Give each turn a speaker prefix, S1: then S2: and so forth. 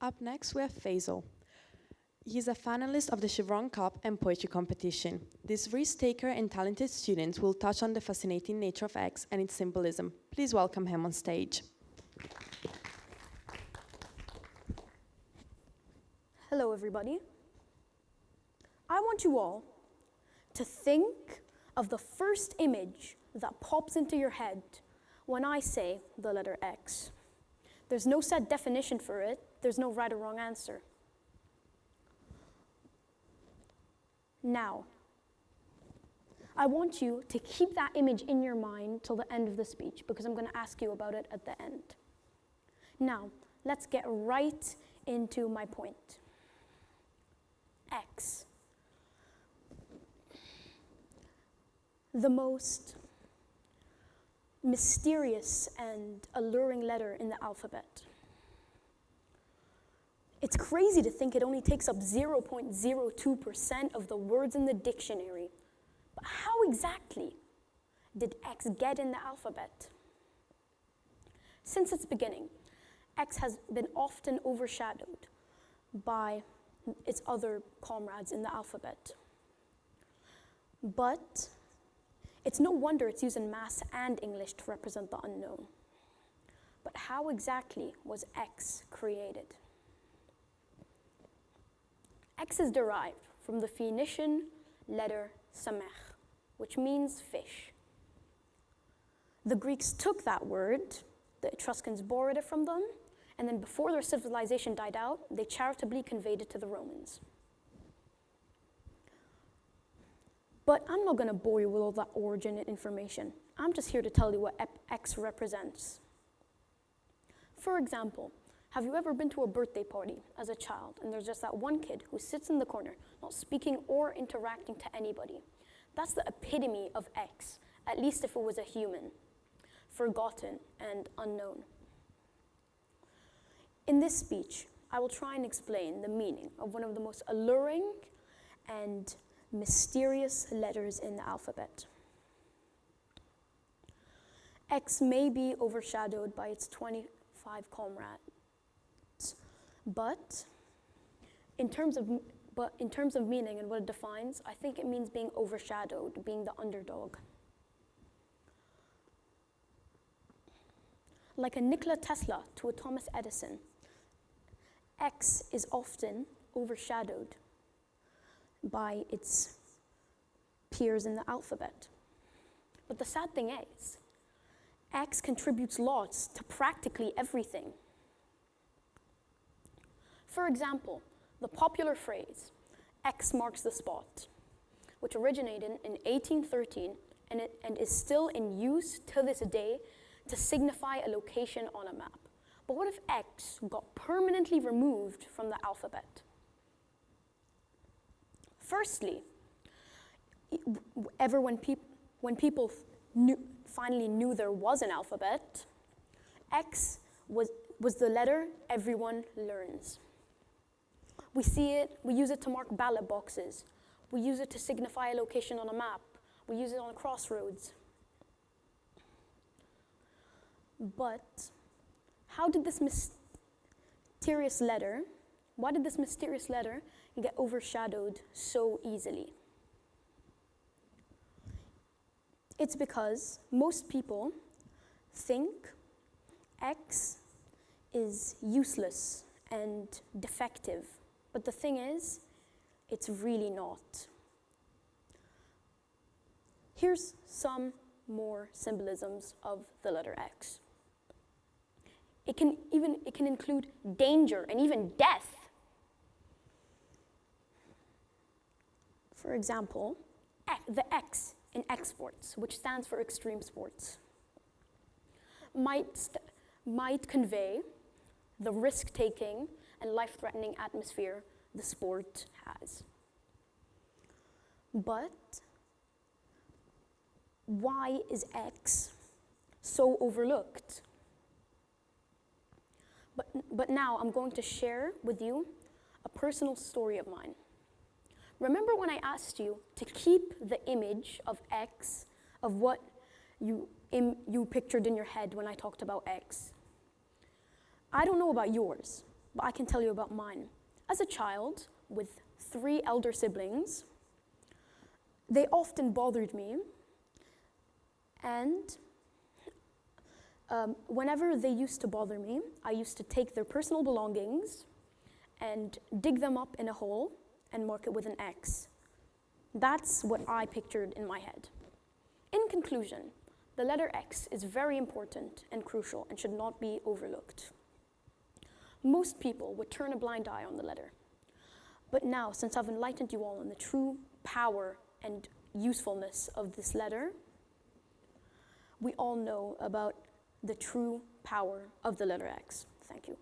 S1: Up next, we have Faisal. He's a finalist of the Chevron Cup and Poetry competition. This risk-taker and talented student will touch on the fascinating nature of X and its symbolism. Please welcome him on stage.
S2: Hello, everybody. I want you all to think of the first image that pops into your head when I say the letter X. There's no set definition for it. There's no right or wrong answer. Now, I want you to keep that image in your mind till the end of the speech, because I'm going to ask you about it at the end. Now, let's get right into my point. X. The most mysterious and alluring letter in the alphabet. It's crazy to think it only takes up 0.02% of the words in the dictionary. But how exactly did X get in the alphabet? Since its beginning, X has been often overshadowed by its other comrades in the alphabet. But it's no wonder it's used in maths and English to represent the unknown. But how exactly was X created? X is derived from the Phoenician letter samech, which means fish. The Greeks took that word, the Etruscans borrowed it from them, and then before their civilization died out, they charitably conveyed it to the Romans. But I'm not going to bore you with all that origin information. I'm just here to tell you what X represents. For example, have you ever been to a birthday party as a child and there's just that one kid who sits in the corner, not speaking or interacting to anybody? That's the epitome of X, at least if it was a human, forgotten and unknown. In this speech, I will try and explain the meaning of one of the most alluring and mysterious letters in the alphabet. X may be overshadowed by its 25 comrades, but in terms of meaning and what it defines, I think it means being overshadowed, being the underdog. Like a Nikola Tesla to a Thomas Edison, X is often overshadowed by its peers in the alphabet. But the sad thing is, X contributes lots to practically everything. For example, the popular phrase, X marks the spot, which originated in 1813 and is still in use to this day to signify a location on a map. But what if X got permanently removed from the alphabet? Firstly, when people finally knew there was an alphabet, X was the letter everyone learns. We see it, we use it to mark ballot boxes. We use it to signify a location on a map. We use it on crossroads. But why did this mysterious letter get overshadowed so easily? It's because most people think X is useless and defective. But the thing is, it's really not. Here's some more symbolisms of the letter X. It can include danger and even death. For example, the X in exports, which stands for extreme sports, might convey the risk-taking and life-threatening atmosphere the sport has. But why is X so overlooked? But now I'm going to share with you a personal story of mine. Remember when I asked you to keep the image of X, of what you pictured in your head when I talked about X? I don't know about yours, but I can tell you about mine. As a child with 3 elder siblings, they often bothered me, and whenever they used to bother me, I used to take their personal belongings and dig them up in a hole and mark it with an X. That's what I pictured in my head. In conclusion, the letter X is very important and crucial and should not be overlooked. Most people would turn a blind eye on the letter. But now, since I've enlightened you all on the true power and usefulness of this letter, we all know about the true power of the letter X. Thank you.